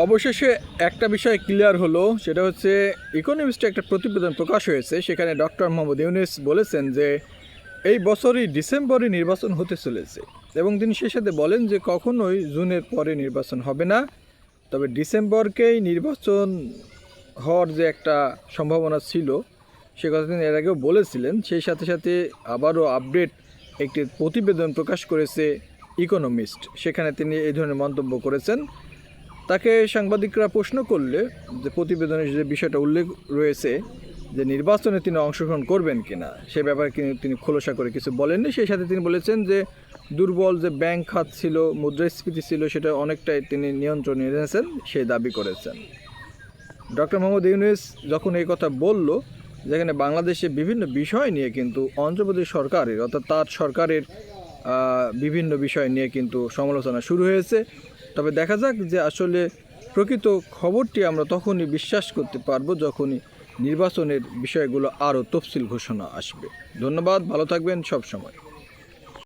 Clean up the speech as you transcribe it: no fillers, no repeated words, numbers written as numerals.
অবশেষে একটা বিষয় ক্লিয়ার হলো, সেটা হচ্ছে ইকোনমিস্টে একটা প্রতিবেদন প্রকাশ হয়েছে। সেখানে ডক্টর মোহাম্মদ ইউনূস বলেছেন যে এই বছরই ডিসেম্বরে নির্বাচন হতে চলেছে, এবং তিনি সে সাথে বলেন যে কখনোই জুনের পরে নির্বাচন হবে না, তবে ডিসেম্বরকেই নির্বাচন হওয়ার যে একটা সম্ভাবনা ছিল সে কথা তিনি এর আগেও বলেছিলেন। সেই সাথে সাথে আবারও আপডেট একটি প্রতিবেদন প্রকাশ করেছে ইকোনমিস্ট, সেখানে তিনি এই ধরনের মন্তব্য করেছেন। তাকে সাংবাদিকরা প্রশ্ন করলে যে প্রতিবেদনের যে বিষয়টা উল্লেখ রয়েছে যে নির্বাচনে তিনি অংশগ্রহণ করবেন কিনা, সে ব্যাপারে তিনি খোলসা করে কিছু বলেননি। সেই সাথে তিনি বলেছেন যে দুর্বল যে ব্যাংক খাত ছিল, মুদ্রাস্ফীতি ছিল, সেটা অনেকটাই তিনি নিয়ন্ত্রণে এনেছেন সেই দাবি করেছেন। ডক্টর মোহাম্মদ ইউনূস যখন এই কথা বলল, যেখানে বাংলাদেশে বিভিন্ন বিষয় নিয়ে কিন্তু অন্ধ্রপ্রদেশ সরকারের অর্থাৎ তার সরকারের বিভিন্ন বিষয় নিয়ে কিন্তু সমালোচনা শুরু হয়েছে। তবে দেখা যাক যে আসলে প্রকৃত খবরটি আমরা তখনই বিশ্বাস করতে পারবো যখনই নির্বাচনের বিষয়গুলো আরও তফসিল ঘোষণা আসবে। ধন্যবাদ, ভালো থাকবেন সব সময়।